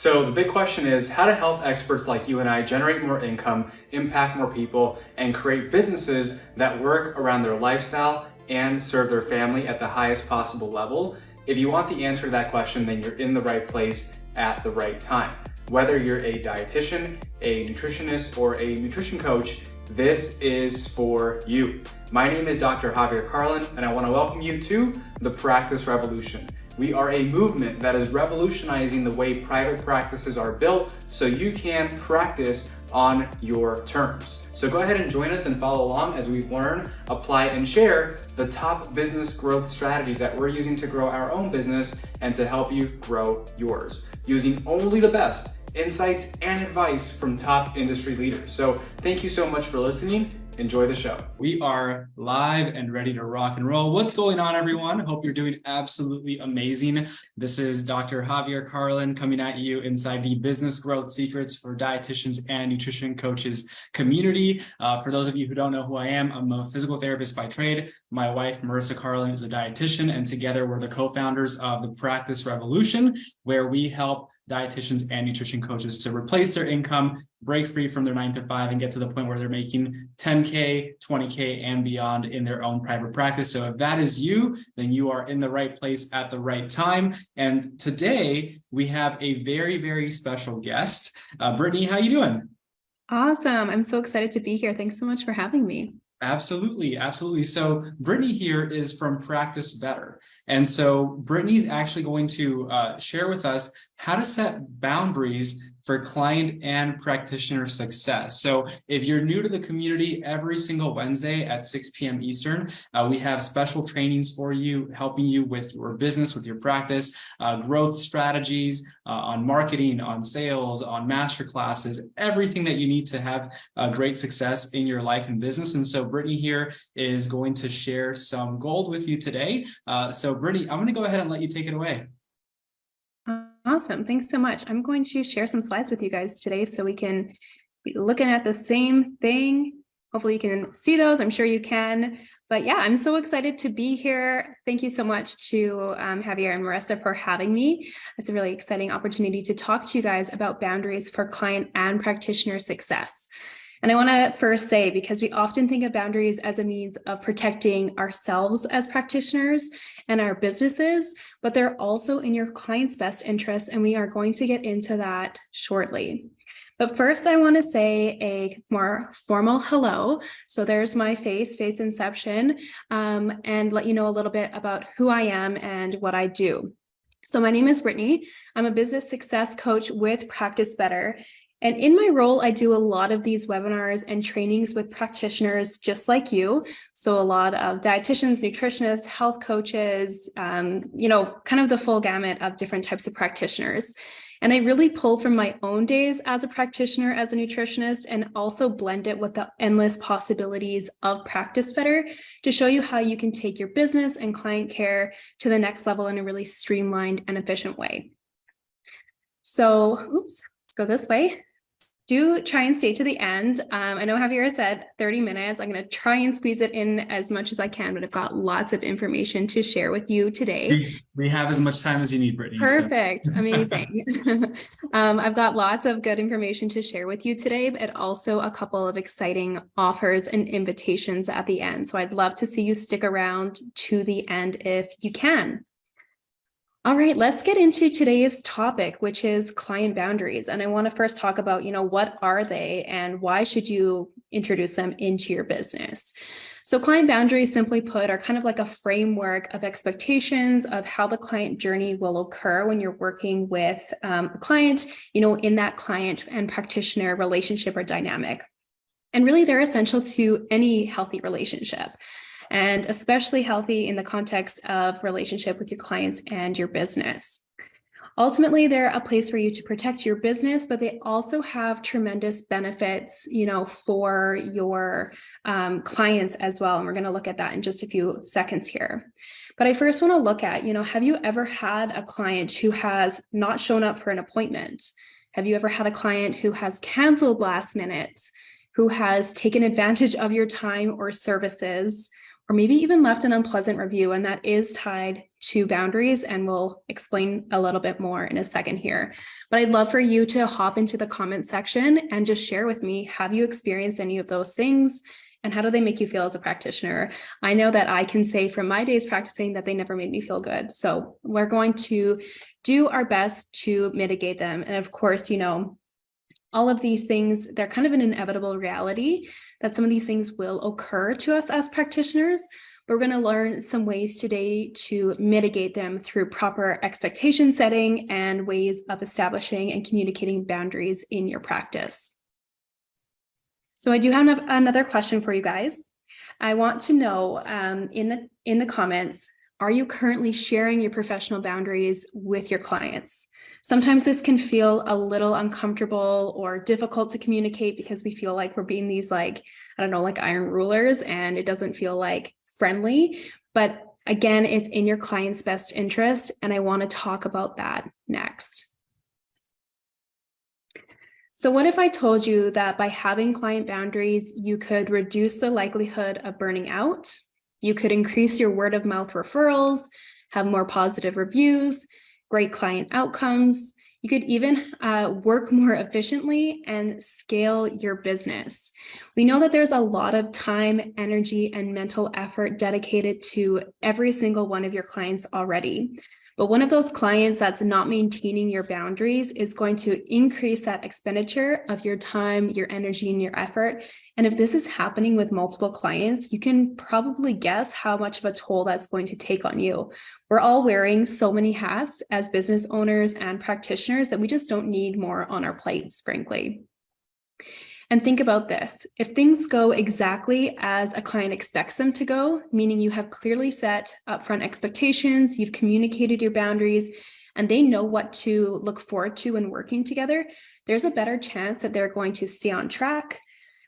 So the big question is how do health experts like you and I generate more income, impact more people, and create businesses that work around their lifestyle and serve their family at the highest possible level? If you want the answer to that question, then you're in the right place at the right time. Whether you're a dietitian, a nutritionist, or a nutrition coach, this is for you. My name is Dr. Javier Carlin, and I want to welcome you to the Practice Revolution. We are a movement that is revolutionizing the way private practices are built so you can practice on your terms. So go ahead and join us and follow along as we learn, apply, and share the top business growth strategies that we're using to grow our own business and to help you grow yours, using only the best insights and advice from top industry leaders. So thank you so much for listening. Enjoy the show. We are live and ready to rock and roll. What's going on, everyone? Hope you're doing absolutely amazing. This is Dr. Javier Carlin coming at you inside the Business Growth Secrets for Dietitians and Nutrition Coaches community. For those of you who don't know who I am, I'm a physical therapist by trade. My wife, Marissa Carlin, is a dietitian, and together we're the co-founders of the Practice Revolution, where we help dietitians and nutrition coaches to replace their income, break free from their 9-to-5, and get to the point where they're making 10K, 20K, and beyond in their own private practice. So if that is you, then you are in the right place at the right time. And today we have a very, very special guest. Brittany, how you doing? Awesome. I'm so excited to be here. Thanks so much for having me. Absolutely. Absolutely. So Brittany here is from Practice Better. And so Brittany's actually going to share with us how to set boundaries for client and practitioner success. So if you're new to the community, every single Wednesday at 6 p.m. Eastern, we have special trainings for you, helping you with your business, with your practice, growth strategies, on marketing, on sales, on master classes, everything that you need to have great success in your life and business. And so Brittany here is going to share some gold with you today. So Brittany, I'm going to go ahead and let you take it away. Awesome. Thanks so much. I'm going to share some slides with you guys today so we can be looking at the same thing. Hopefully you can see those. I'm sure you can. But yeah, I'm so excited to be here. Thank you so much to Javier and Marissa for having me. It's a really exciting opportunity to talk to you guys about boundaries for client and practitioner success. And I want to first say, because we often think of boundaries as a means of protecting ourselves as practitioners and our businesses, but they're also in your client's best interest, and we are going to get into that shortly. But first, I want to say a more formal hello. So there's my face inception, and let you know a little bit about who I am and what I do. So my name is Brittany. I'm a business success coach with Practice Better. And in my role, I do a lot of these webinars and trainings with practitioners just like you. So a lot of dietitians, nutritionists, health coaches, kind of the full gamut of different types of practitioners. And I really pull from my own days as a practitioner, as a nutritionist, and also blend it with the endless possibilities of Practice Better to show you how you can take your business and client care to the next level in a really streamlined and efficient way. So, let's go this way. Do try and stay to the end. I know Javier said 30 minutes. I'm going to try and squeeze it in as much as I can, but I've got lots of information to share with you today. We have as much time as you need, Brittany. Perfect. So. Amazing. I've got lots of good information to share with you today, but also a couple of exciting offers and invitations at the end. So I'd love to see you stick around to the end if you can. All right, let's get into today's topic, which is client boundaries. And I want to first talk about, what are they and why should you introduce them into your business? So client boundaries, simply put, are kind of like a framework of expectations of how the client journey will occur when you're working with a client, in that client and practitioner relationship or dynamic. And really, they're essential to any healthy relationship, and especially healthy in the context of relationship with your clients and your business. Ultimately, they're a place for you to protect your business, but they also have tremendous benefits, for your clients as well. And we're going to look at that in just a few seconds here. But I first want to look at, have you ever had a client who has not shown up for an appointment? Have you ever had a client who has canceled last minute, who has taken advantage of your time or services, or maybe even left an unpleasant review, and that is tied to boundaries, and we'll explain a little bit more in a second here. But I'd love for you to hop into the comment section and just share with me, have you experienced any of those things? And how do they make you feel as a practitioner? I know that I can say from my days practicing that they never made me feel good. So we're going to do our best to mitigate them. And of course, all of these things, they're kind of an inevitable reality that some of these things will occur to us as practitioners. But we're going to learn some ways today to mitigate them through proper expectation setting and ways of establishing and communicating boundaries in your practice. So I do have another question for you guys. I want to know in the comments, are you currently sharing your professional boundaries with your clients? Sometimes this can feel a little uncomfortable or difficult to communicate because we feel like we're being these like iron rulers, and it doesn't feel like friendly. But again, it's in your client's best interest, and I want to talk about that next. So what if I told you that by having client boundaries, you could reduce the likelihood of burning out? You could increase your word of mouth referrals, have more positive reviews, great client outcomes. You could even work more efficiently and scale your business. We know that there's a lot of time, energy, and mental effort dedicated to every single one of your clients already. But one of those clients that's not maintaining your boundaries is going to increase that expenditure of your time, your energy, and your effort. And if this is happening with multiple clients, you can probably guess how much of a toll that's going to take on you. We're all wearing so many hats as business owners and practitioners that we just don't need more on our plates, frankly. And think about this. If things go exactly as a client expects them to go, meaning you have clearly set upfront expectations, you've communicated your boundaries, and they know what to look forward to when working together, there's a better chance that they're going to stay on track,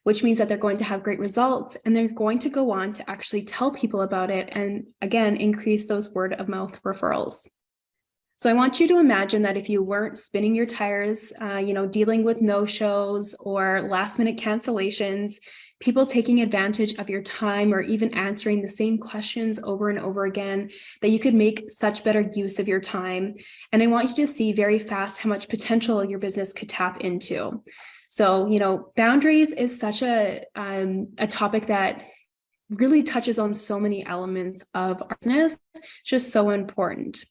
which means that they're going to have great results, and they're going to go on to actually tell people about it and, again, increase those word of mouth referrals. So I want you to imagine that if you weren't spinning your tires, dealing with no-shows or last-minute cancellations, people taking advantage of your time or even answering the same questions over and over again, that you could make such better use of your time. And I want you to see very fast how much potential your business could tap into. So, boundaries is such a topic that really touches on so many elements of our business. It's just so important.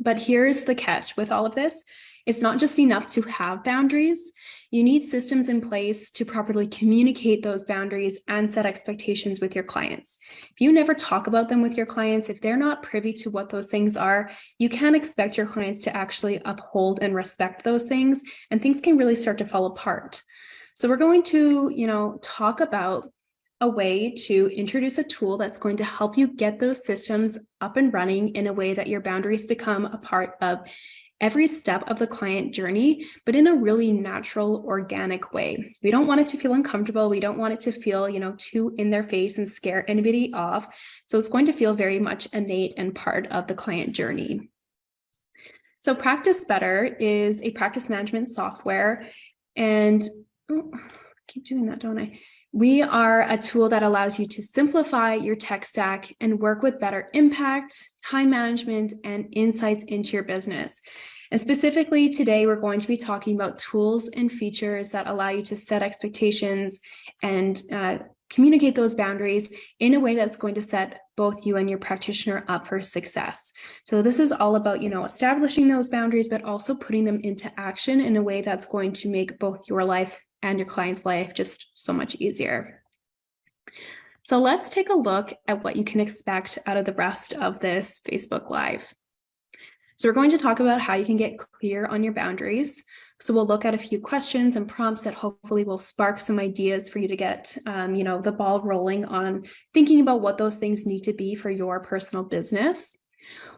But here's the catch with all of this. It's not just enough to have boundaries. You need systems in place to properly communicate those boundaries and set expectations with your clients. If you never talk about them with your clients, if they're not privy to what those things are, you can't expect your clients to actually uphold and respect those things, and things can really start to fall apart. So we're going to, talk about a way to introduce a tool that's going to help you get those systems up and running in a way that your boundaries become a part of every step of the client journey, but in a really natural, organic way. We don't want it to feel uncomfortable. We don't want it to feel, too in their face and scare anybody off. So it's going to feel very much innate and part of the client journey. So Practice Better is a practice management software, and I keep doing that, don't I? We are a tool that allows you to simplify your tech stack and work with better impact, time management, and insights into your business. And specifically today, we're going to be talking about tools and features that allow you to set expectations and communicate those boundaries in a way that's going to set both you and your practitioner up for success. So this is all about, establishing those boundaries, but also putting them into action in a way that's going to make both your life and your client's life just so much easier. So let's take a look at what you can expect out of the rest of this Facebook Live. So we're going to talk about how you can get clear on your boundaries. So we'll look at a few questions and prompts that hopefully will spark some ideas for you to get, the ball rolling on thinking about what those things need to be for your personal business.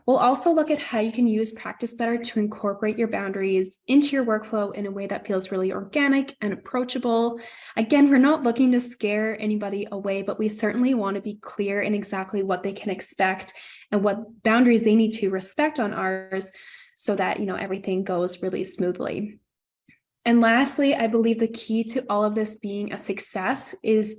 We'll also look at how you can use Practice Better to incorporate your boundaries into your workflow in a way that feels really organic and approachable. Again, we're not looking to scare anybody away, but we certainly want to be clear in exactly what they can expect and what boundaries they need to respect on ours so that, everything goes really smoothly. And lastly, I believe the key to all of this being a success is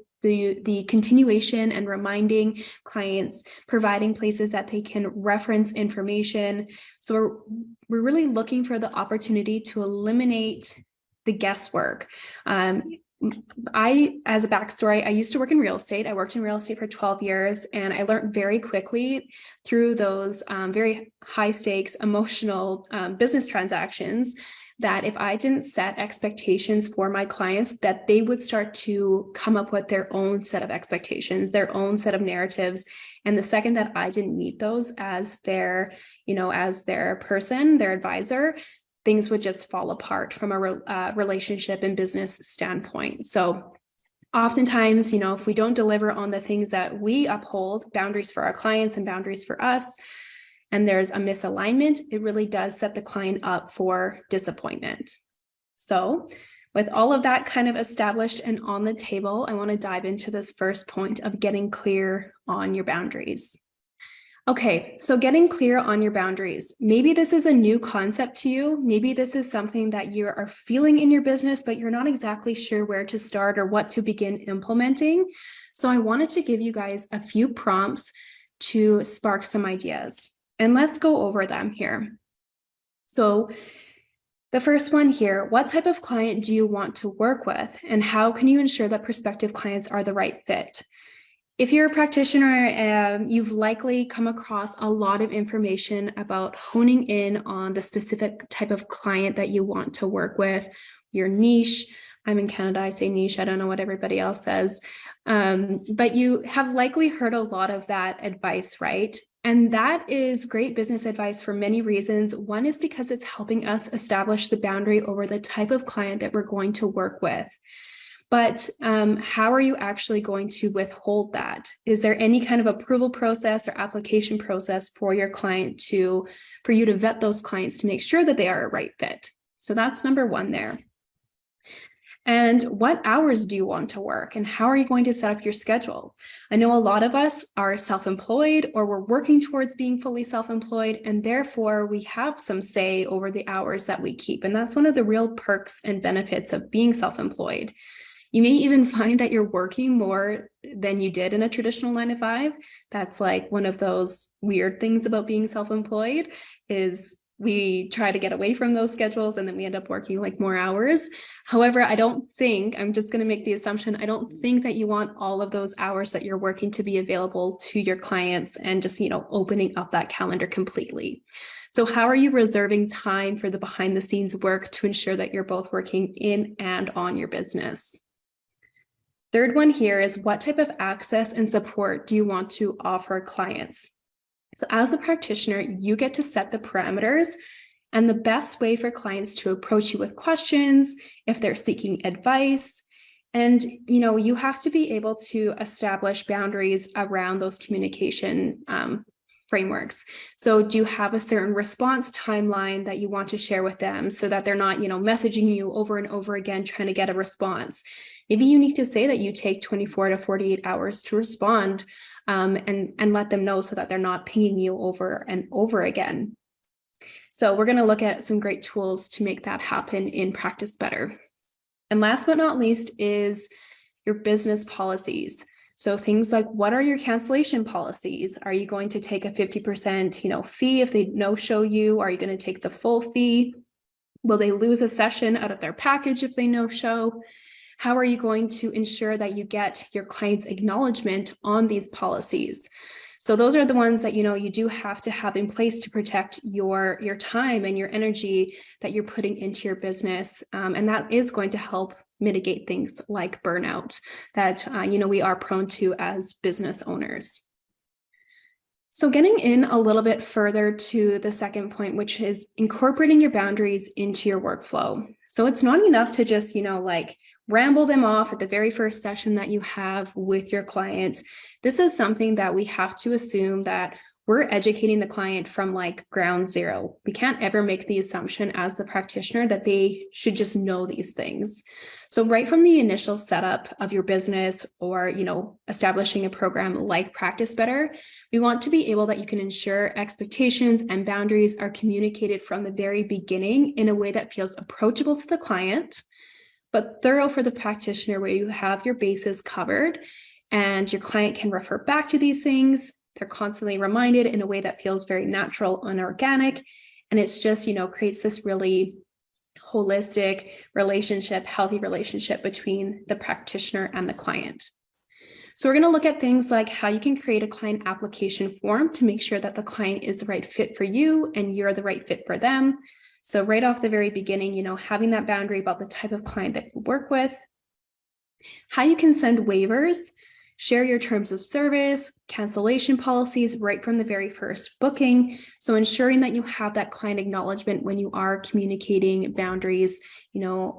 the continuation and reminding clients, providing places that they can reference information. So we're really looking for the opportunity to eliminate the guesswork. As a backstory, I used to work in real estate. I worked in real estate for 12 years, and I learned very quickly through those very high stakes, emotional business transactions that if I didn't set expectations for my clients, that they would start to come up with their own set of expectations, their own set of narratives. And the second that I didn't meet those as their person, their advisor, things would just fall apart from a relationship and business standpoint. So oftentimes, if we don't deliver on the things that we uphold, boundaries for our clients and boundaries for us, and there's a misalignment, it really does set the client up for disappointment. So with all of that kind of established and on the table, I want to dive into this first point of getting clear on your boundaries. Okay, so getting clear on your boundaries. Maybe this is a new concept to you. Maybe this is something that you are feeling in your business, but you're not exactly sure where to start or what to begin implementing. So I wanted to give you guys a few prompts to spark some ideas. And let's go over them here. So the first one here, what type of client do you want to work with? And how can you ensure that prospective clients are the right fit? If you're a practitioner, you've likely come across a lot of information about honing in on the specific type of client that you want to work with, your niche. I'm in Canada, I say niche, I don't know what everybody else says. But you have likely heard a lot of that advice, right? And that is great business advice for many reasons. One is because it's helping us establish the boundary over the type of client that we're going to work with. But how are you actually going to withhold that? Is there any kind of approval process or application process for your client for you to vet those clients to make sure that they are a right fit? So that's number one there. And what hours do you want to work, and how are you going to set up your schedule? I know a lot of us are self-employed, or we're working towards being fully self-employed, and therefore we have some say over the hours that we keep. And that's one of the real perks and benefits of being self-employed. You may even find that you're working more than you did in a traditional 9-to-5. That's like one of those weird things about being self-employed is we try to get away from those schedules and then we end up working like more hours. However, I'm just going to make the assumption, I don't think that you want all of those hours that you're working to be available to your clients and just, opening up that calendar completely. So how are you reserving time for the behind the scenes work to ensure that you're both working in and on your business? Third one here is, what type of access and support do you want to offer clients? So as a practitioner, you get to set the parameters and the best way for clients to approach you with questions, if they're seeking advice. And, you have to be able to establish boundaries around those communication frameworks. So do you have a certain response timeline that you want to share with them so that they're not, messaging you over and over again, trying to get a response? Maybe you need to say that you take 24 to 48 hours to respond and let them know so that they're not pinging you over and over again. So we're going to look at some great tools to make that happen in Practice Better. And last but not least is your business policies. So things like, what are your cancellation policies? Are you going to take a 50% fee if they no-show you? Are you going to take the full fee? Will they lose a session out of their package if they no-show? How are you going to ensure that you get your client's acknowledgement on these policies? So those are the ones that you do have to have in place to protect your time and your energy that you're putting into your business. And that is going to help mitigate things like burnout that we are prone to as business owners. So getting in a little bit further to the second point, which is incorporating your boundaries into your workflow. So it's not enough to just, ramble them off at the very first session that you have with your client. This is something that we have to assume that we're educating the client from ground zero. We can't ever make the assumption as the practitioner that they should just know these things. So right from the initial setup of your business or, establishing a program like Practice Better, we want to be able that you can ensure expectations and boundaries are communicated from the very beginning in a way that feels approachable to the client, but thorough for the practitioner, where you have your bases covered and your client can refer back to these things. They're constantly reminded in a way that feels very natural and organic. And it's just, creates this really holistic relationship, healthy relationship between the practitioner and the client. So we're going to look at things like how you can create a client application form to make sure that the client is the right fit for you and you're the right fit for them. So right off the very beginning, having that boundary about the type of client that you work with, how you can send waivers, share your terms of service, cancellation policies right from the very first booking. So ensuring that you have that client acknowledgement when you are communicating boundaries,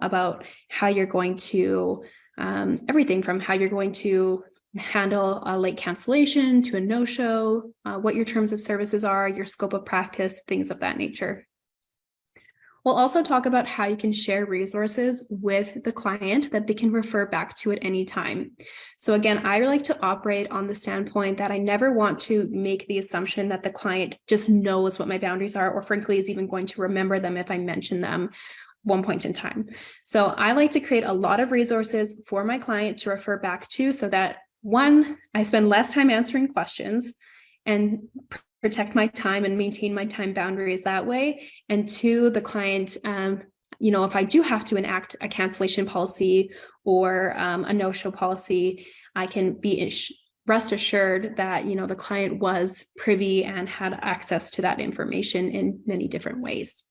about how you're going to, everything from how you're going to handle a late cancellation to a no-show, what your terms of services are, your scope of practice, things of that nature. We'll also talk about how you can share resources with the client that they can refer back to at any time. So again, I like to operate on the standpoint that I never want to make the assumption that the client just knows what my boundaries are, or frankly is even going to remember them if I mention them one point in time. So I like to create a lot of resources for my client to refer back to, so that one, I spend less time answering questions and protect my time and maintain my time boundaries that way. And two, the client, if I do have to enact a cancellation policy or a no-show policy, I can be rest assured that, the client was privy and had access to that information in many different ways.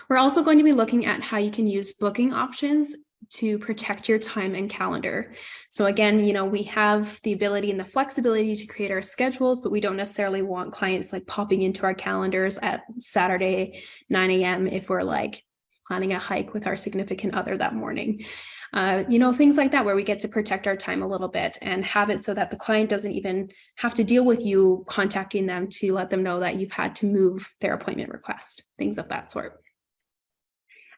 We're also going to be looking at how you can use booking options to protect your time and calendar. So again, we have the ability and the flexibility to create our schedules, but we don't necessarily want clients like popping into our calendars at Saturday, 9 a.m. if we're like planning a hike with our significant other that morning. Things like that, where we get to protect our time a little bit and have it so that the client doesn't even have to deal with you contacting them to let them know that you've had to move their appointment request, things of that sort.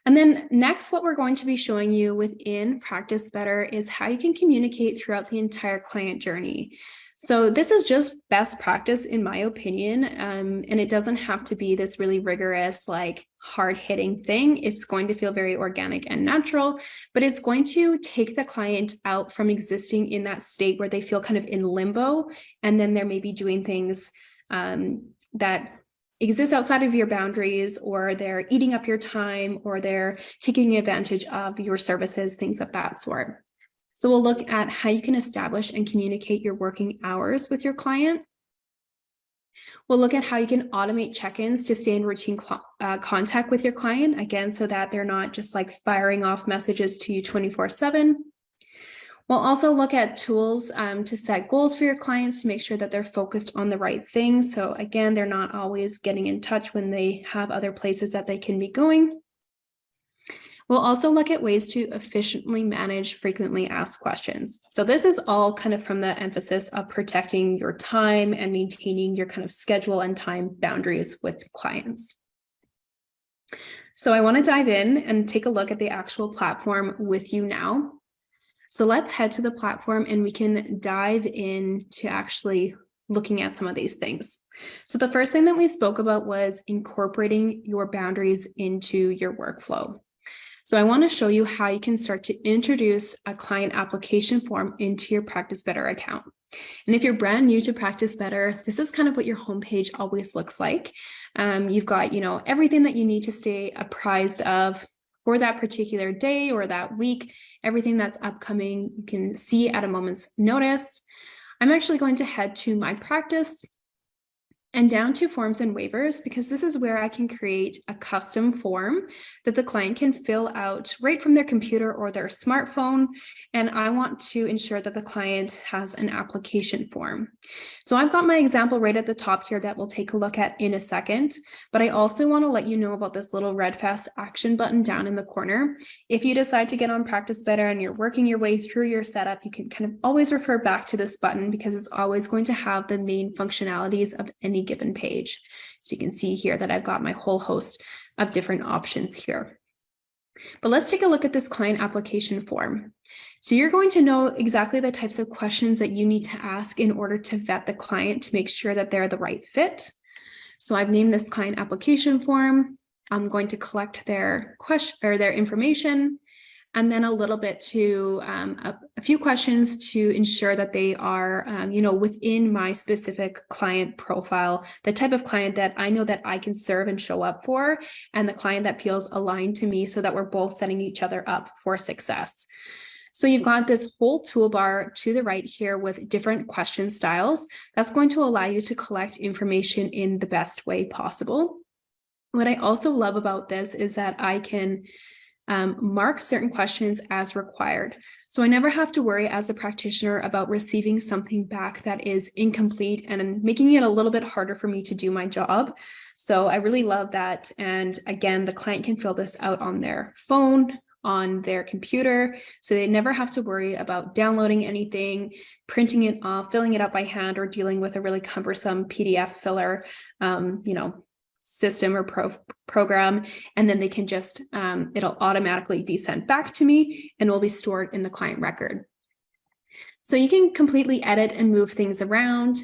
And then next, what we're going to be showing you within Practice Better is how you can communicate throughout the entire client journey. So this is just best practice, in my opinion, and it doesn't have to be this really rigorous, like hard-hitting thing. It's going to feel very organic and natural, but it's going to take the client out from existing in that state where they feel kind of in limbo, and then they're maybe doing things that exist outside of your boundaries, or they're eating up your time, or they're taking advantage of your services, things of that sort. So we'll look at how you can establish and communicate your working hours with your client. We'll look at how you can automate check-ins to stay in routine contact with your client, again, so that they're not just like firing off messages to you 24/7. We'll also look at tools to set goals for your clients to make sure that they're focused on the right things. So again, they're not always getting in touch when they have other places that they can be going. We'll also look at ways to efficiently manage frequently asked questions. So this is all kind of from the emphasis of protecting your time and maintaining your kind of schedule and time boundaries with clients. So I want to dive in and take a look at the actual platform with you now. So let's head to the platform and we can dive into actually looking at some of these things. So the first thing that we spoke about was incorporating your boundaries into your workflow. So I want to show you how you can start to introduce a client application form into your Practice Better account. And if you're brand new to Practice Better, this is kind of what your homepage always looks like. You've got, everything that you need to stay apprised of for that particular day or that week, everything that's upcoming, you can see at a moment's notice. I'm actually going to head to my practice and down to forms and waivers, because this is where I can create a custom form that the client can fill out right from their computer or their smartphone. And I want to ensure that the client has an application form. So I've got my example right at the top here that we'll take a look at in a second, but I also want to let you know about this little red fast action button down in the corner. If you decide to get on Practice Better and you're working your way through your setup, you can kind of always refer back to this button, because it's always going to have the main functionalities of any given page. So you can see here that I've got my whole host of different options here. But let's take a look at this client application form. So you're going to know exactly the types of questions that you need to ask in order to vet the client to make sure that they're the right fit. So I've named this client application form. I'm going to collect their question or their information. and then a little bit to a few questions to ensure that they are, within my specific client profile, the type of client that I know that I can serve and show up for, and the client that feels aligned to me, so that we're both setting each other up for success. So you've got this whole toolbar to the right here with different question styles. That's going to allow you to collect information in the best way possible. What I also love about this is that I can mark certain questions as required. So I never have to worry as a practitioner about receiving something back that is incomplete and making it a little bit harder for me to do my job. So I really love that. And again, the client can fill this out on their phone, on their computer, so they never have to worry about downloading anything, printing it off, filling it out by hand, or dealing with a really cumbersome PDF filler, system or program. And then they can just, it'll automatically be sent back to me and will be stored in the client record. So you can completely edit and move things around.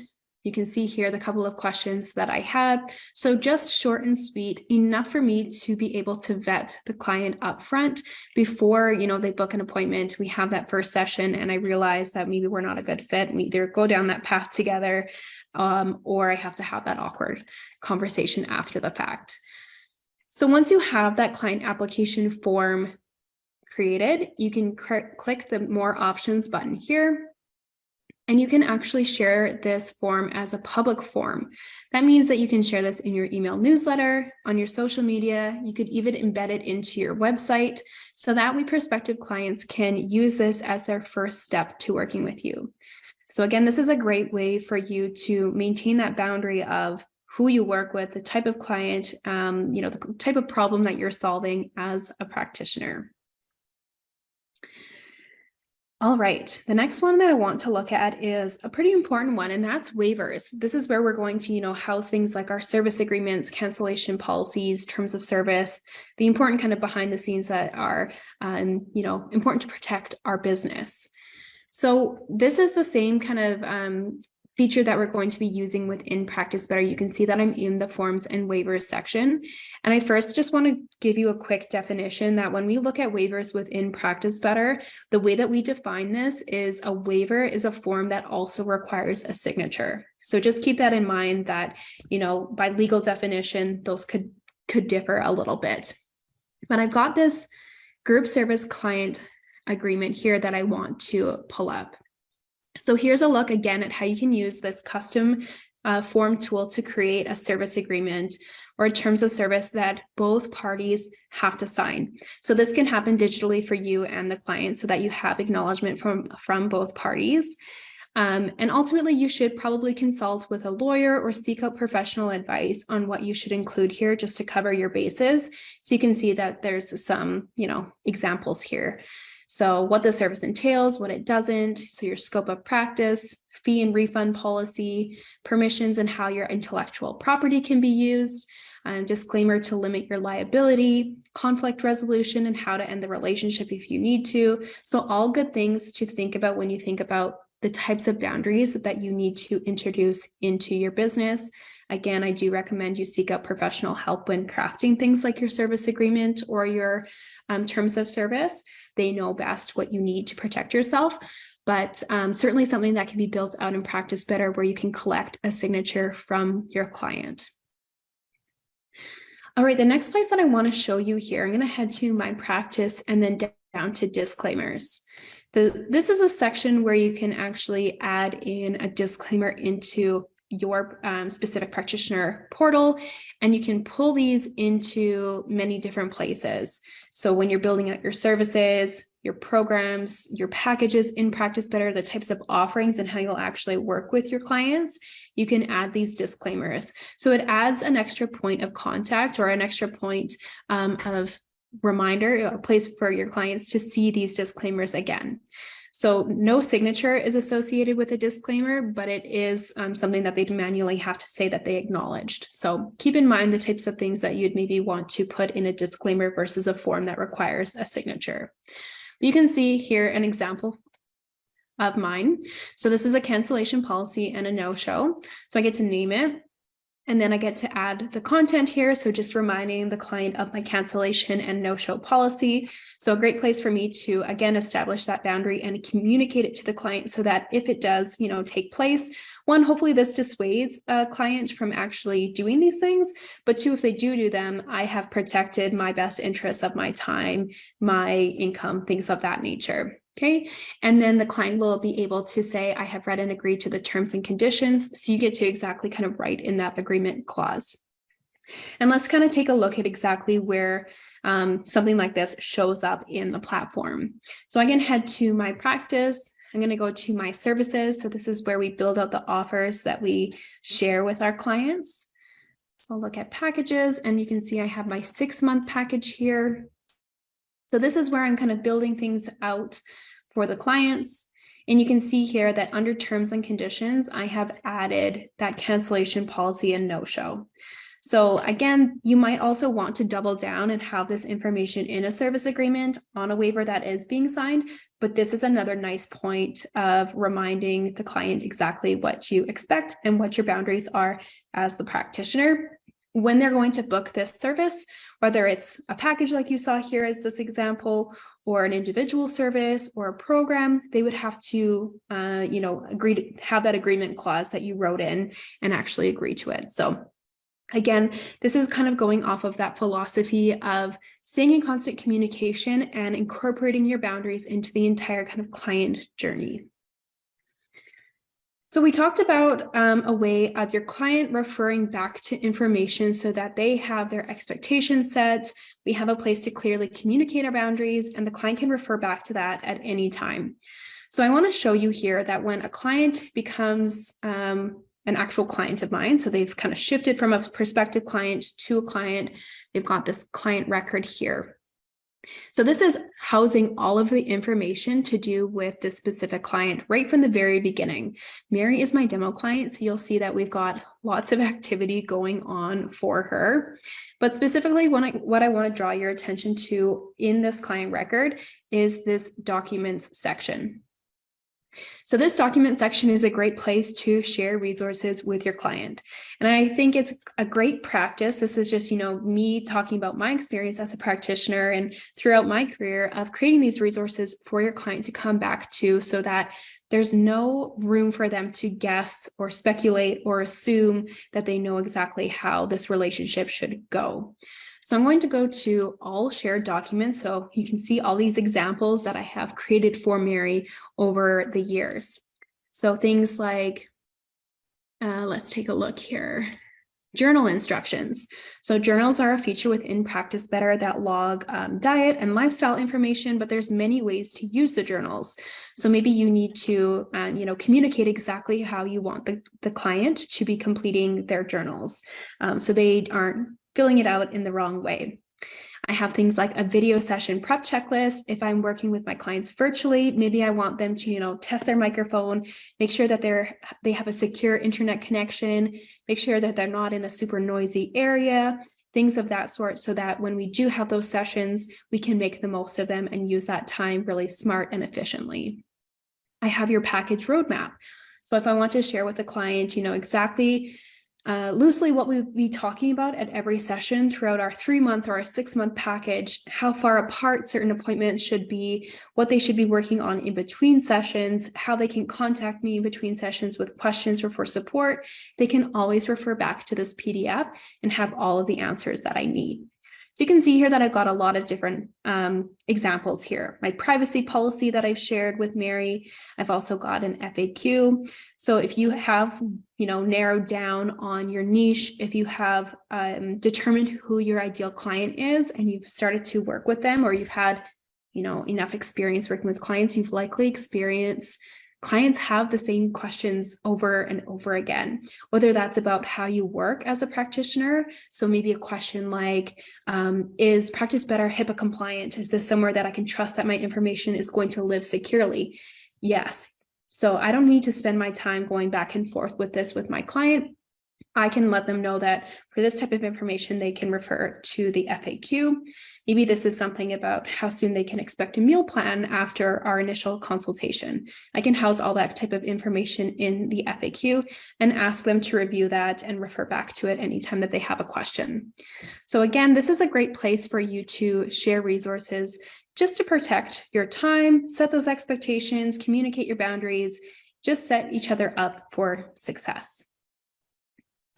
You can see here the couple of questions that I had. So just short and sweet, enough for me to be able to vet the client up front before, they book an appointment. We have that first session and I realize that maybe we're not a good fit. We either go down that path together, or I have to have that awkward conversation after the fact. So once you have that client application form created, you can click the More Options button here. And you can actually share this form as a public form. That means that you can share this in your email newsletter, on your social media. You could even embed it into your website so that prospective clients can use this as their first step to working with you. So again, this is a great way for you to maintain that boundary of who you work with, the type of client, the type of problem that you're solving as a practitioner. All right, the next one that I want to look at is a pretty important one, and that's waivers. This is where we're going to, house things like our service agreements, cancellation policies, terms of service, the important kind of behind the scenes that are, important to protect our business. So this is the same kind of feature that we're going to be using within Practice Better. You can see that I'm in the forms and waivers section. And I first just want to give you a quick definition that when we look at waivers within Practice Better, the way that we define this is a waiver is a form that also requires a signature. So just keep that in mind that, by legal definition, those could differ a little bit. But I've got this group service client agreement here that I want to pull up. So here's a look again at how you can use this custom form tool to create a service agreement or terms of service that both parties have to sign. So this can happen digitally for you and the client so that you have acknowledgement from both parties. And ultimately, you should probably consult with a lawyer or seek out professional advice on what you should include here just to cover your bases. So you can see that there's some, examples here. So what the service entails, what it doesn't, so your scope of practice, fee and refund policy, permissions and how your intellectual property can be used, disclaimer to limit your liability, conflict resolution and how to end the relationship if you need to. So all good things to think about when you think about the types of boundaries that you need to introduce into your business. Again, I do recommend you seek out professional help when crafting things like your service agreement or your terms of service. They know best what you need to protect yourself, but certainly something that can be built out in Practice Better where you can collect a signature from your client. All right, the next place that I want to show you here, I'm going to head to my practice and then down to disclaimers. This is a section where you can actually add in a disclaimer into your specific practitioner portal, and you can pull these into many different places. So when you're building out your services, your programs, your packages in Practice Better, the types of offerings and how you'll actually work with your clients, you can add these disclaimers. So it adds an extra point of contact or an extra point of reminder, a place for your clients to see these disclaimers again. So no signature is associated with a disclaimer, but it is something that they'd manually have to say that they acknowledged. So keep in mind the types of things that you'd maybe want to put in a disclaimer versus a form that requires a signature. You can see here an example of mine. So this is a cancellation policy and a no-show. So I get to name it. And then I get to add the content here. So just reminding the client of my cancellation and no-show policy. So a great place for me to, again, establish that boundary and communicate it to the client so that if it does, take place, one, hopefully this dissuades a client from actually doing these things. But two, if they do them, I have protected my best interests of my time, my income, things of that nature. Okay. And then the client will be able to say, I have read and agreed to the terms and conditions. So you get to exactly kind of write in that agreement clause. And let's kind of take a look at exactly where something like this shows up in the platform. So I can head to my practice. I'm going to go to my services. So this is where we build out the offers that we share with our clients. So I'll look at packages, and you can see I have my 6-month package here. So this is where I'm kind of building things out for the clients. And you can see here that under terms and conditions, I have added that cancellation policy and no-show. So again, you might also want to double down and have this information in a service agreement on a waiver that is being signed. But this is another nice point of reminding the client exactly what you expect and what your boundaries are as the practitioner when they're going to book this service, whether it's a package like you saw here as this example, or an individual service or a program. They would have to, agree to have that agreement clause that you wrote in and actually agree to it. So again, this is kind of going off of that philosophy of staying in constant communication and incorporating your boundaries into the entire kind of client journey. So we talked about a way of your client referring back to information so that they have their expectations set. We have a place to clearly communicate our boundaries, and the client can refer back to that at any time. So I want to show you here that when a client becomes an actual client of mine, so they've kind of shifted from a prospective client to a client, they've got this client record here. So this is housing all of the information to do with this specific client right from the very beginning. Mary is my demo client, so you'll see that we've got lots of activity going on for her. But specifically, what I want to draw your attention to in this client record is this documents section. So this document section is a great place to share resources with your client. And I think it's a great practice. This is just, me talking about my experience as a practitioner and throughout my career of creating these resources for your client to come back to so that there's no room for them to guess or speculate or assume that they know exactly how this relationship should go. So I'm going to go to all shared documents. So you can see all these examples that I have created for Mary over the years. So things like, let's take a look here. Journal instructions. So journals are a feature within Practice Better that log diet and lifestyle information, but there's many ways to use the journals. So maybe you need to, communicate exactly how you want the client to be completing their journals, so they aren't filling it out in the wrong way. I have things like a video session prep checklist. If I'm working with my clients virtually, maybe I want them to, test their microphone, make sure that they have a secure internet connection, make sure that they're not in a super noisy area, things of that sort, so that when we do have those sessions, we can make the most of them and use that time really smart and efficiently. I have your package roadmap. So if I want to share with the client, exactly loosely what we'll be talking about at every session throughout our 3-month or our 6-month package, how far apart certain appointments should be, what they should be working on in between sessions, how they can contact me in between sessions with questions or for support, they can always refer back to this PDF and have all of the answers that I need. So you can see here that I've got a lot of different examples here. My privacy policy that I've shared with Mary. I've also got an FAQ. So if you have, narrowed down on your niche, if you have determined who your ideal client is and you've started to work with them, or you've had, enough experience working with clients, you've likely experienced clients have the same questions over and over again, whether that's about how you work as a practitioner. So maybe a question like, is Practice Better HIPAA compliant? Is this somewhere that I can trust that my information is going to live securely? Yes. So I don't need to spend my time going back and forth with this with my client. I can let them know that for this type of information, they can refer to the FAQ. Maybe this is something about how soon they can expect a meal plan after our initial consultation. I can house all that type of information in the FAQ and ask them to review that and refer back to it anytime that they have a question. So again, this is a great place for you to share resources just to protect your time, set those expectations, communicate your boundaries, just set each other up for success.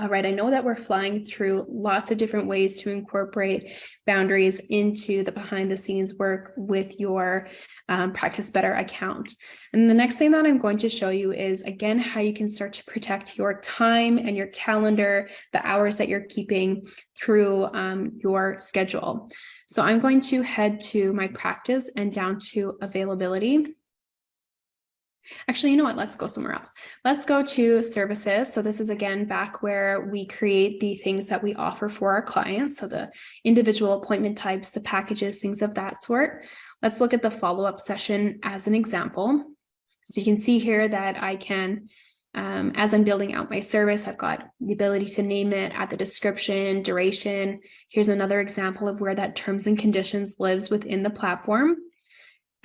All right, I know that we're flying through lots of different ways to incorporate boundaries into the behind the scenes work with your Practice Better account. And the next thing that I'm going to show you is, again, how you can start to protect your time and your calendar, the hours that you're keeping through your schedule. So I'm going to head to my practice and down to availability. Actually, you know what? Let's go somewhere else. Let's go to services. So this is, again, back where we create the things that we offer for our clients. So the individual appointment types, the packages, things of that sort. Let's look at the follow-up session as an example. So you can see here that I can, as I'm building out my service, I've got the ability to name it, add the description, duration. Here's another example of where that terms and conditions lives within the platform.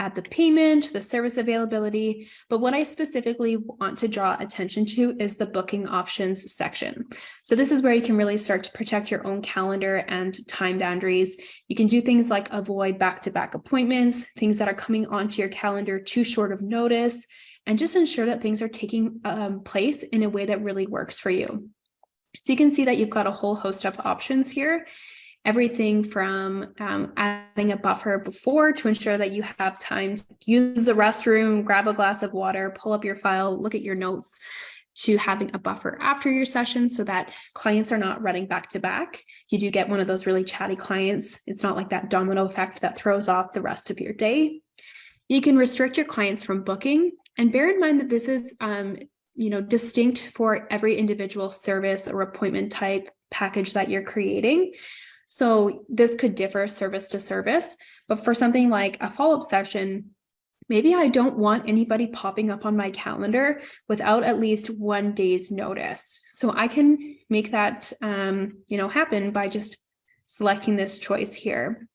Add the payment, the service availability, but what I specifically want to draw attention to is the booking options section. So this is where you can really start to protect your own calendar and time boundaries. You can do things like avoid back-to-back appointments, things that are coming onto your calendar too short of notice, and just ensure that things are taking place in a way that really works for you. So you can see that you've got a whole host of options here. Everything from adding a buffer before to ensure that you have time to use the restroom, grab a glass of water, pull up your file, look at your notes, to having a buffer after your session so that clients are not running back to back. You do get one of those really chatty clients. It's not like that domino effect that throws off the rest of your day. You can restrict your clients from booking, and bear in mind that this is distinct for every individual service or appointment type package that you're creating. So this could differ service to service, but for something like a follow-up session, maybe I don't want anybody popping up on my calendar without at least 1 day's notice. So I can make that, happen by just selecting this choice here.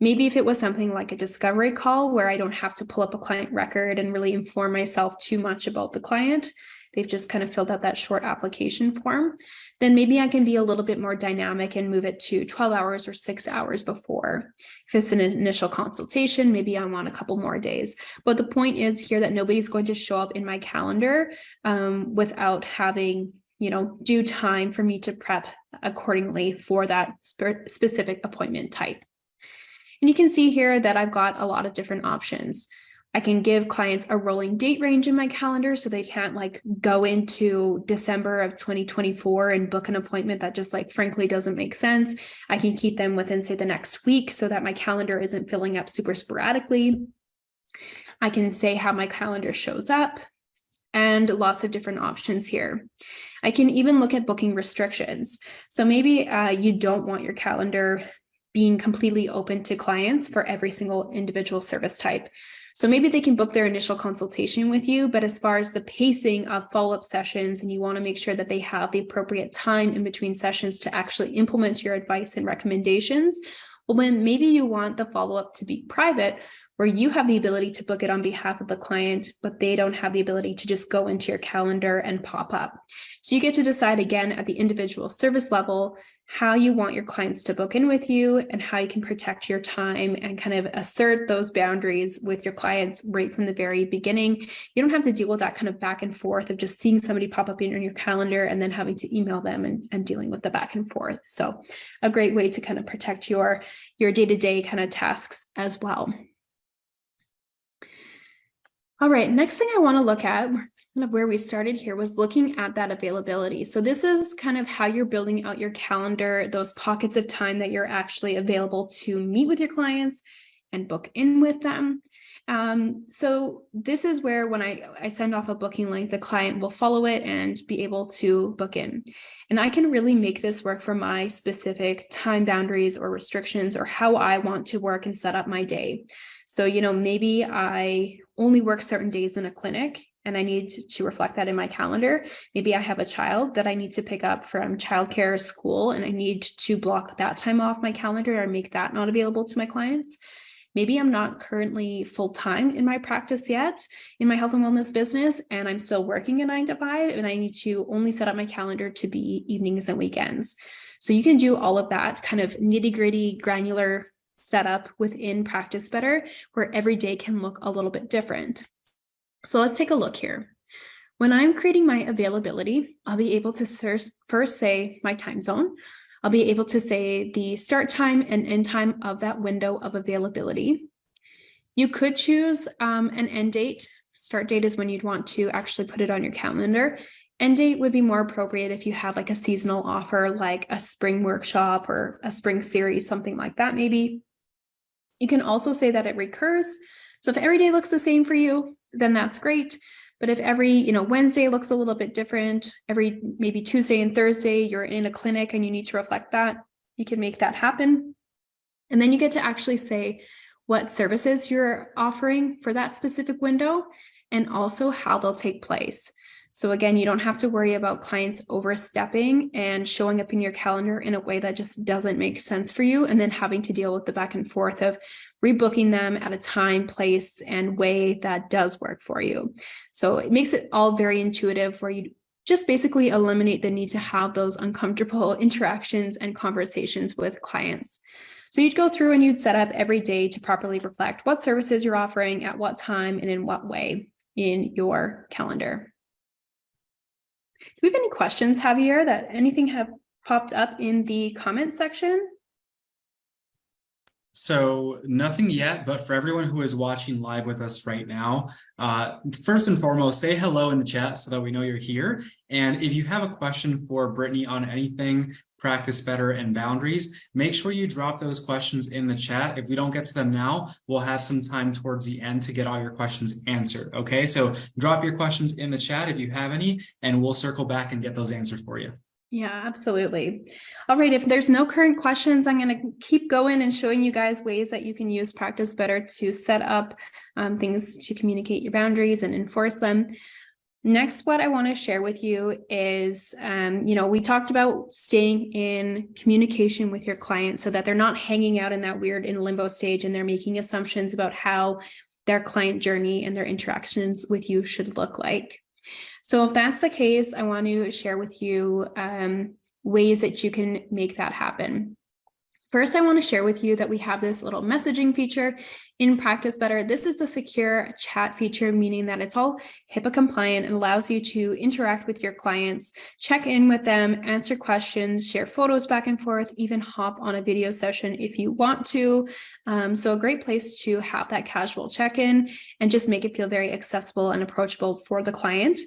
Maybe if it was something like a discovery call where I don't have to pull up a client record and really inform myself too much about the client, they've just kind of filled out that short application form, then maybe I can be a little bit more dynamic and move it to 12 hours or 6 hours before. If it's an initial consultation, maybe I want a couple more days. But the point is here that nobody's going to show up in my calendar without having, due time for me to prep accordingly for that specific appointment type. And you can see here that I've got a lot of different options. I can give clients a rolling date range in my calendar so they can't go into December of 2024 and book an appointment that just frankly doesn't make sense. I can keep them within, say, the next week so that my calendar isn't filling up super sporadically. I can say how my calendar shows up and lots of different options here. I can even look at booking restrictions. So maybe you don't want your calendar being completely open to clients for every single individual service type. So maybe they can book their initial consultation with you, but as far as the pacing of follow-up sessions, and you want to make sure that they have the appropriate time in between sessions to actually implement your advice and recommendations, well, then maybe you want the follow-up to be private, where you have the ability to book it on behalf of the client, but they don't have the ability to just go into your calendar and pop up. So you get to decide, again, at the individual service level, how you want your clients to book in with you and how you can protect your time and kind of assert those boundaries with your clients right from the very beginning. You don't have to deal with that kind of back and forth of just seeing somebody pop up in your calendar and then having to email them and dealing with the back and forth. So a great way to kind of protect your day-to-day kind of tasks as well. All right, next thing I want to look at, kind of where we started here, was looking at that availability. So this is kind of how you're building out your calendar, those pockets of time that you're actually available to meet with your clients and book in with them. So this is where when I send off a booking link, the client will follow it and be able to book in. And I can really make this work for my specific time boundaries or restrictions or how I want to work and set up my day. So, maybe I only work certain days in a clinic and I need to reflect that in my calendar. Maybe I have a child that I need to pick up from childcare, school, and I need to block that time off my calendar or make that not available to my clients. Maybe I'm not currently full-time in my practice yet in my health and wellness business, and I'm still working a 9 to 5, and I need to only set up my calendar to be evenings and weekends. So you can do all of that kind of nitty-gritty, granular setup within Practice Better, where every day can look a little bit different. So let's take a look here. When I'm creating my availability, I'll be able to first say my time zone. I'll be able to say the start time and end time of that window of availability. You could choose an end date. Start date is when you'd want to actually put it on your calendar. End date would be more appropriate if you have like a seasonal offer, like a spring workshop or a spring series, something like that maybe. You can also say that it recurs. So if every day looks the same for you, then that's great. But if every, Wednesday looks a little bit different, every maybe Tuesday and Thursday, you're in a clinic and you need to reflect that, you can make that happen. And then you get to actually say what services you're offering for that specific window and also how they'll take place. So again, you don't have to worry about clients overstepping and showing up in your calendar in a way that just doesn't make sense for you, and then having to deal with the back and forth of rebooking them at a time, place, and way that does work for you. So it makes it all very intuitive, where you just basically eliminate the need to have those uncomfortable interactions and conversations with clients. So you'd go through and you'd set up every day to properly reflect what services you're offering at what time and in what way in your calendar. Do we have any questions, Javier, that anything have popped up in the comment section? So nothing yet, but for everyone who is watching live with us right now, first and foremost, say hello in the chat so that we know you're here. And if you have a question for Brittany on anything, Practice Better and boundaries, make sure you drop those questions in the chat. If we don't get to them now, we'll have some time towards the end to get all your questions answered. Okay, so drop your questions in the chat if you have any, and we'll circle back and get those answers for you. Yeah, absolutely. All right, if there's no current questions, I'm going to keep going and showing you guys ways that you can use Practice Better to set up things to communicate your boundaries and enforce them. Next, what I want to share with you is, we talked about staying in communication with your clients so that they're not hanging out in that weird in limbo stage and they're making assumptions about how their client journey and their interactions with you should look like. So if that's the case, I want to share with you ways that you can make that happen. First, I want to share with you that we have this little messaging feature in Practice Better. This is the secure chat feature, meaning that it's all HIPAA compliant and allows you to interact with your clients, check in with them, answer questions, share photos back and forth, even hop on a video session if you want to. So a great place to have that casual check-in and just make it feel very accessible and approachable for the client.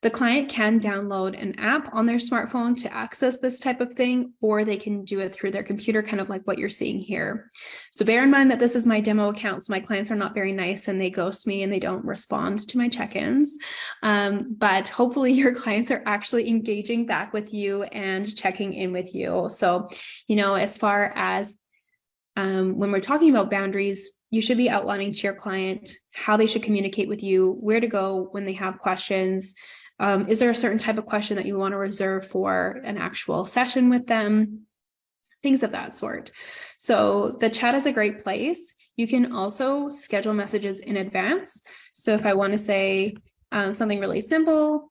The client can download an app on their smartphone to access this type of thing, or they can do it through their computer, kind of like what you're seeing here. So bear in mind that this is my demo account, so my clients are not very nice and they ghost me and they don't respond to my check-ins. But hopefully your clients are actually engaging back with you and checking in with you. So, as far as when we're talking about boundaries, you should be outlining to your client how they should communicate with you, where to go when they have questions. Is there a certain type of question that you want to reserve for an actual session with them? Things of that sort. So the chat is a great place. You can also schedule messages in advance. So if I want to say something really simple,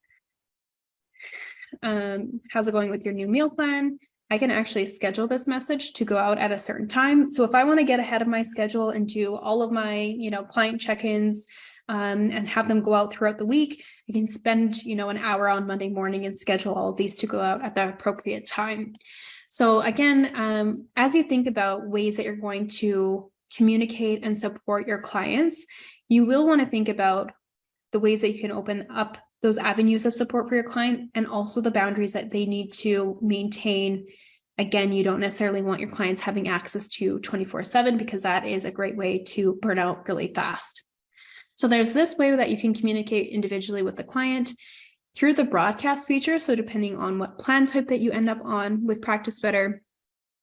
how's it going with your new meal plan? I can actually schedule this message to go out at a certain time. So if I want to get ahead of my schedule and do all of my, client check-ins, and have them go out throughout the week, I can spend, an hour on Monday morning and schedule all of these to go out at the appropriate time. So again, as you think about ways that you're going to communicate and support your clients, you will want to think about the ways that you can open up those avenues of support for your client and also the boundaries that they need to maintain. Again, you don't necessarily want your clients having access to 24/7 because that is a great way to burn out really fast. So there's this way that you can communicate individually with the client through the broadcast feature. So depending on what plan type that you end up on with Practice Better,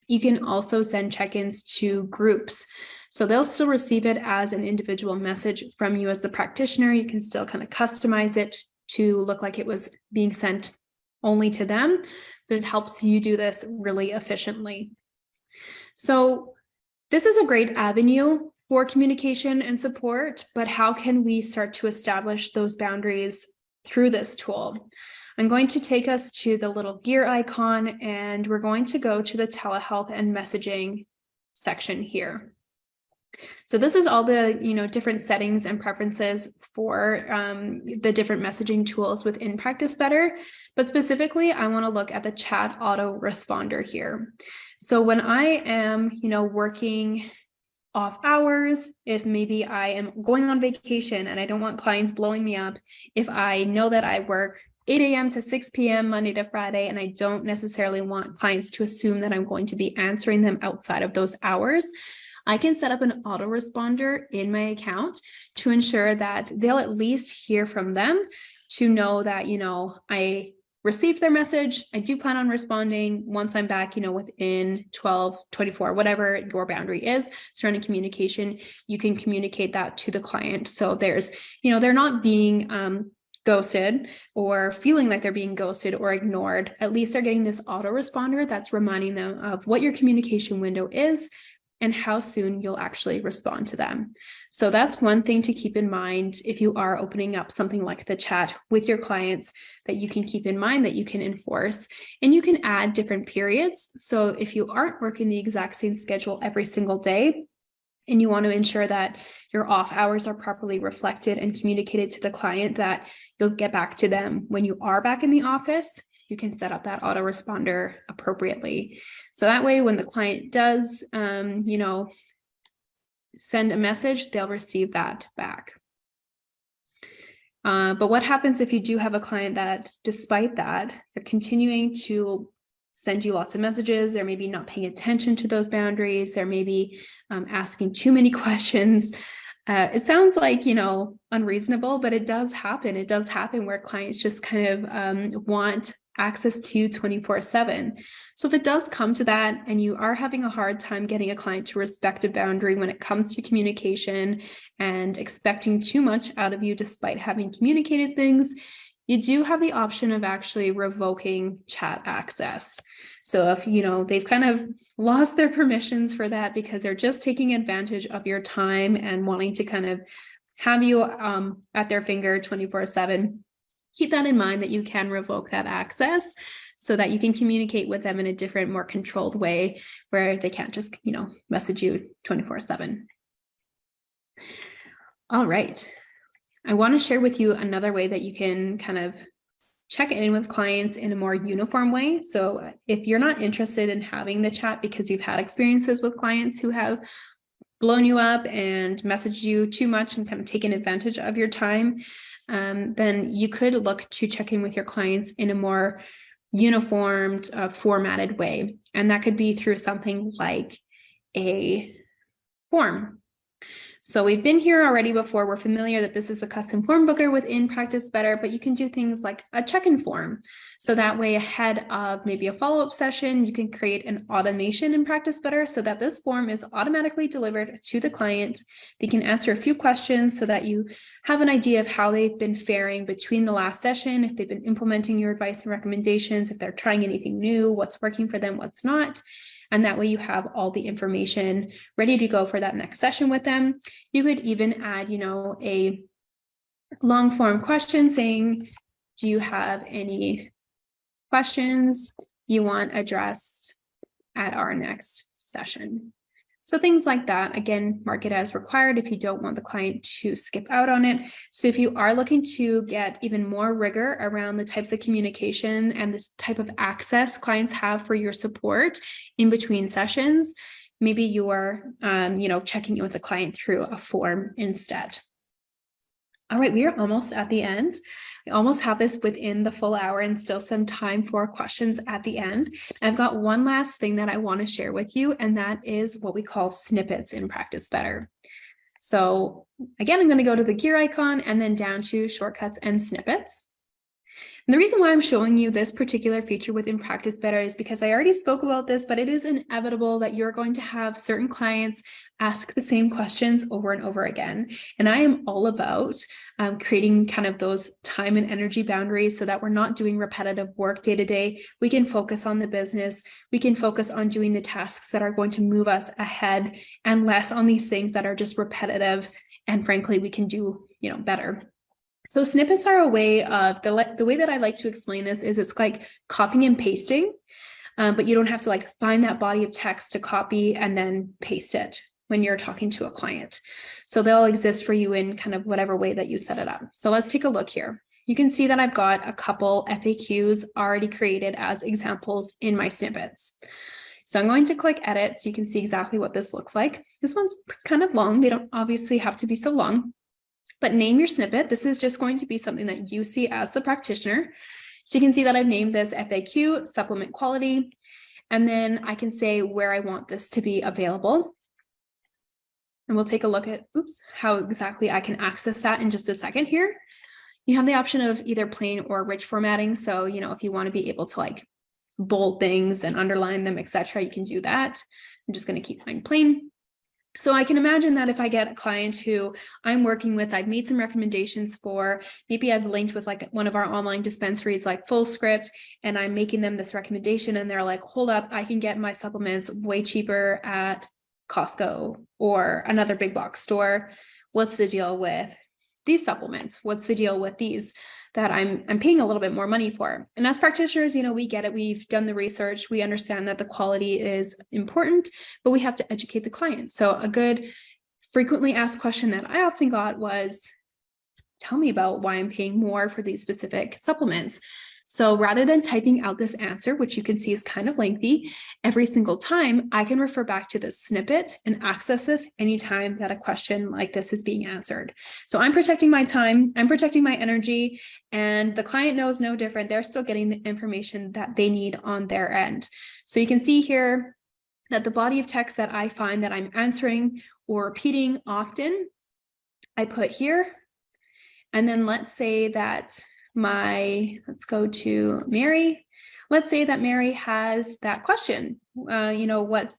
you can also send check-ins to groups. So they'll still receive it as an individual message from you as the practitioner. You can still kind of customize it to look like it was being sent only to them, but it helps you do this really efficiently. So this is a great avenue for communication and support, but how can we start to establish those boundaries through this tool? I'm going to take us to the little gear icon, and we're going to go to the telehealth and messaging section here. So this is all the different settings and preferences for the different messaging tools within Practice Better. But specifically, I want to look at the chat autoresponder here. So when I am, working off hours, if maybe I am going on vacation and I don't want clients blowing me up, if I know that I work 8 a.m. to 6 p.m. Monday to Friday, and I don't necessarily want clients to assume that I'm going to be answering them outside of those hours, I can set up an autoresponder in my account to ensure that they'll at least hear from them to know that, I received their message. I do plan on responding once I'm back, within 12, 24, whatever your boundary is surrounding communication. You can communicate that to the client. So there's, they're not being ghosted or feeling like they're being ghosted or ignored. At least they're getting this autoresponder that's reminding them of what your communication window is and how soon you'll actually respond to them. So that's one thing to keep in mind if you are opening up something like the chat with your clients, that you can keep in mind, that you can enforce, and you can add different periods. So if you aren't working the exact same schedule every single day, and you want to ensure that your off hours are properly reflected and communicated to the client, that you'll get back to them when you are back in the office, you can set up that autoresponder appropriately. So that way, when the client does, send a message, they'll receive that back. But what happens if you do have a client that, despite that, they're continuing to send you lots of messages, they're maybe not paying attention to those boundaries, they're maybe asking too many questions. It sounds like, unreasonable, but it does happen. It does happen where clients just kind of want access to 24/7. So if it does come to that and you are having a hard time getting a client to respect a boundary when it comes to communication and expecting too much out of you despite having communicated things, you do have the option of actually revoking chat access. So if, they've kind of lost their permissions for that because they're just taking advantage of your time and wanting to kind of have you at their finger 24/7, keep that in mind, that you can revoke that access so that you can communicate with them in a different, more controlled way where they can't just, message you 24/7. All right. I want to share with you another way that you can kind of check in with clients in a more uniform way. So if you're not interested in having the chat because you've had experiences with clients who have blown you up and messaged you too much and kind of taken advantage of your time, then you could look to check in with your clients in a more uniformed, formatted way. And that could be through something like a form. So we've been here already before. We're familiar that this is the custom form booker within Practice Better, but you can do things like a check-in form. So that way, ahead of maybe a follow-up session, you can create an automation in Practice Better so that this form is automatically delivered to the client. They can answer a few questions so that you have an idea of how they've been faring between the last session, if they've been implementing your advice and recommendations, if they're trying anything new, what's working for them, what's not. And that way you have all the information ready to go for that next session with them. You could even add, a long form question saying, do you have any questions you want addressed at our next session? So things like that, again, mark it as required if you don't want the client to skip out on it. So if you are looking to get even more rigor around the types of communication and this type of access clients have for your support in between sessions, maybe you're, checking in with the client through a form instead. All right, we are almost at the end. We almost have this within the full hour and still some time for questions at the end. I've got one last thing that I want to share with you, and that is what we call snippets in Practice Better. So again, I'm going to go to the gear icon and then down to shortcuts and snippets. And the reason why I'm showing you this particular feature within Practice Better is because I already spoke about this, but it is inevitable that you're going to have certain clients ask the same questions over and over again. And I am all about creating kind of those time and energy boundaries so that we're not doing repetitive work day to day. We can focus on the business. We can focus on doing the tasks that are going to move us ahead and less on these things that are just repetitive. And frankly, we can do, better. So snippets are a way of, the way that I like to explain this is it's like copying and pasting, but you don't have to like find that body of text to copy and then paste it when you're talking to a client. So they'll exist for you in kind of whatever way that you set it up. So let's take a look here. You can see that I've got a couple FAQs already created as examples in my snippets. So I'm going to click edit so you can see exactly what this looks like. This one's kind of long. They don't obviously have to be so long. But name your snippet. This is just going to be something that you see as the practitioner. So you can see that I've named this FAQ, supplement quality, and then I can say where I want this to be available. And we'll take a look at, how exactly I can access that in just a second here. You have the option of either plain or rich formatting. So, if you want to be able to like bold things and underline them, etc., you can do that. I'm just going to keep mine plain. So I can imagine that if I get a client who I'm working with, I've made some recommendations for, maybe I've linked with like one of our online dispensaries like Fullscript, and I'm making them this recommendation and they're like, hold up, I can get my supplements way cheaper at Costco or another big box store. What's the deal with these supplements? What's the deal with these that I'm paying a little bit more money for? And as practitioners, we get it. We've done the research. We understand that the quality is important, but we have to educate the client. So a good frequently asked question that I often got was, tell me about why I'm paying more for these specific supplements. So rather than typing out this answer, which you can see is kind of lengthy, every single time I can refer back to this snippet and access this anytime that a question like this is being answered. So I'm protecting my time, I'm protecting my energy, and the client knows no different. They're still getting the information that they need on their end. So you can see here that the body of text that I find that I'm answering or repeating often, I put here. And then let's say that let's go to Mary. Let's say that Mary has that question. What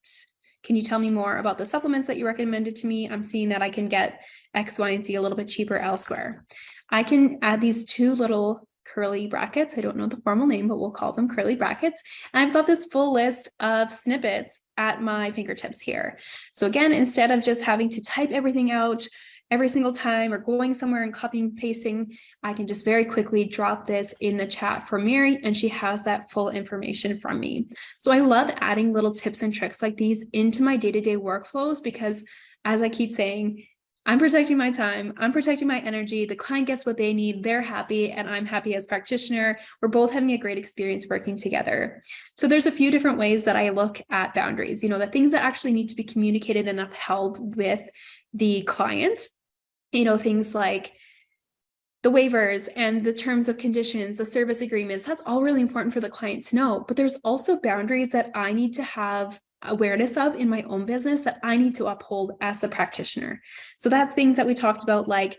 can you tell me more about the supplements that you recommended to me? I'm seeing that I can get X, Y, and Z a little bit cheaper elsewhere. I can add these two little curly brackets. I don't know the formal name, but we'll call them curly brackets. And I've got this full list of snippets at my fingertips here. So again, instead of just having to type everything out every single time or going somewhere and copying and pasting, I can just very quickly drop this in the chat for Mary and she has that full information from me. So I love adding little tips and tricks like these into my day-to-day workflows because, as I keep saying, I'm protecting my time, I'm protecting my energy, the client gets what they need, they're happy, and I'm happy as practitioner. We're both having a great experience working together. So there's a few different ways that I look at boundaries, the things that actually need to be communicated and upheld with the client. Things like the waivers and the terms of conditions, the service agreements, that's all really important for the client to know. But there's also boundaries that I need to have awareness of in my own business that I need to uphold as a practitioner. So that's things that we talked about, like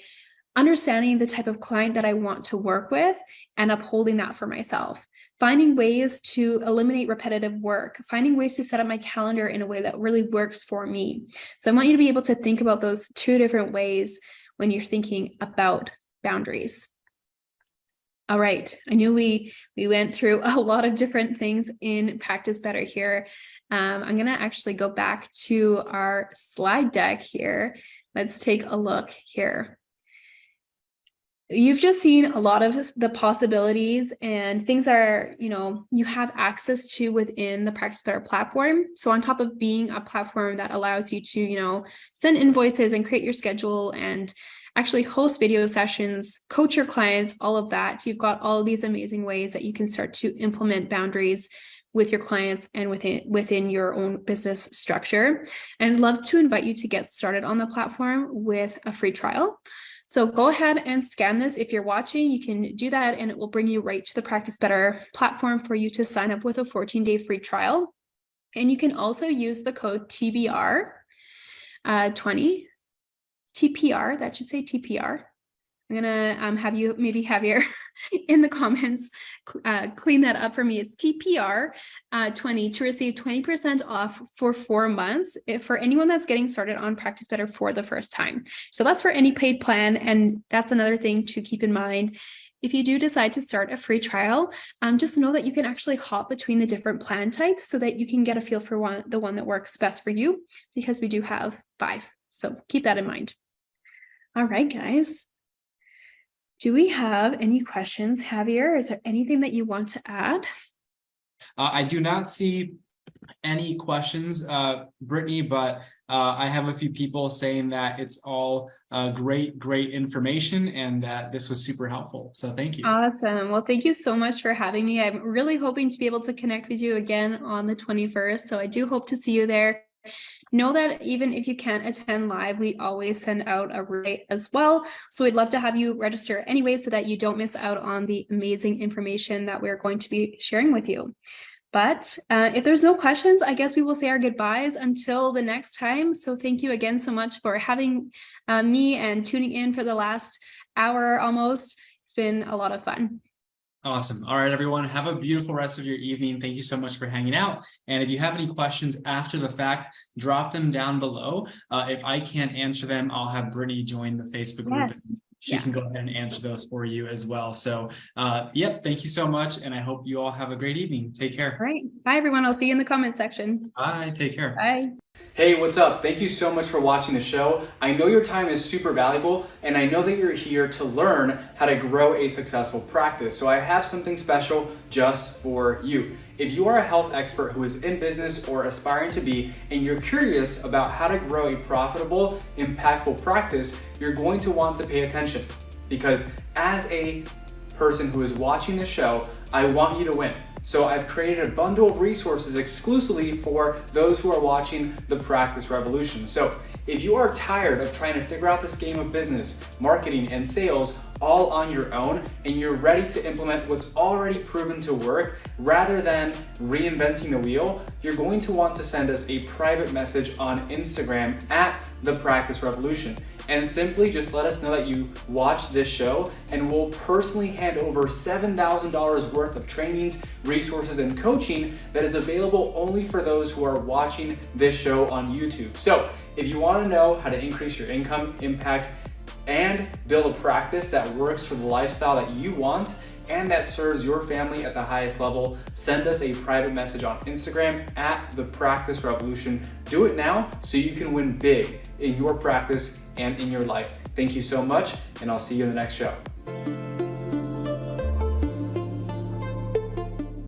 understanding the type of client that I want to work with and upholding that for myself. Finding ways to eliminate repetitive work, finding ways to set up my calendar in a way that really works for me. So I want you to be able to think about those two different ways when you're thinking about boundaries. All right, I knew we went through a lot of different things in Practice Better here. I'm gonna actually go back to our slide deck here. Let's take a look here. You've just seen a lot of the possibilities and things that are, you have access to within the Practice Better platform. So on top of being a platform that allows you to, send invoices and create your schedule and actually host video sessions, coach your clients, all of that, you've got all of these amazing ways that you can start to implement boundaries with your clients and within your own business structure. And I'd love to invite you to get started on the platform with a free trial. So go ahead and scan this. If you're watching, you can do that and it will bring you right to the Practice Better platform for you to sign up with a 14-day free trial. And you can also use the code TBR20, TPR, that should say TPR. I'm gonna have you maybe have your in the comments clean that up for me. It's TPR 20 to receive 20% off for 4 months for anyone that's getting started on Practice Better for the first time. So that's for any paid plan, and that's another thing to keep in mind. If you do decide to start a free trial, just know that you can actually hop between the different plan types so that you can get a feel for the one that works best for you, because we do have 5. So keep that in mind. All right, guys. Do we have any questions, Javier? Is there anything that you want to add? I do not see any questions, Brittany, but I have a few people saying that it's all great information and that this was super helpful. So thank you. Awesome. Well, thank you so much for having me. I'm really hoping to be able to connect with you again on the 21st. So I do hope to see you there. Know that even if you can't attend live, we always send out a relay as well. So we'd love to have you register anyway so that you don't miss out on the amazing information that we're going to be sharing with you. But if there's no questions, I guess we will say our goodbyes until the next time. So thank you again so much for having me and tuning in for the last hour almost. It's been a lot of fun. Awesome. All right, everyone, have a beautiful rest of your evening. Thank you so much for hanging out. And if you have any questions after the fact, drop them down below. If I can't answer them, I'll have Brittany join the Facebook group. Yes. She can go ahead and answer those for you as well. So, yep, thank you so much. And I hope you all have a great evening. Take care. All right. Bye, everyone. I'll see you in the comment section. Bye. Take care. Bye. Hey, what's up? Thank you so much for watching the show. I know your time is super valuable, and I know that you're here to learn how to grow a successful practice. So I have something special just for you. If you are a health expert who is in business or aspiring to be, and you're curious about how to grow a profitable, impactful practice, you're going to want to pay attention. Because as a person who is watching the show, I want you to win. So I've created a bundle of resources exclusively for those who are watching the Practice Revolution. So if you are tired of trying to figure out this game of business, marketing, and sales all on your own, and you're ready to implement what's already proven to work rather than reinventing the wheel, you're going to want to send us a private message on Instagram at The Practice Revolution. And simply just let us know that you watched this show, and we'll personally hand over $7,000 worth of trainings, resources, and coaching that is available only for those who are watching this show on YouTube. So if you want to know how to increase your income, impact, and build a practice that works for the lifestyle that you want and that serves your family at the highest level, send us a private message on Instagram at The Practice Revolution. Do it now so you can win big in your practice and in your life. Thank you so much, and I'll see you in the next show.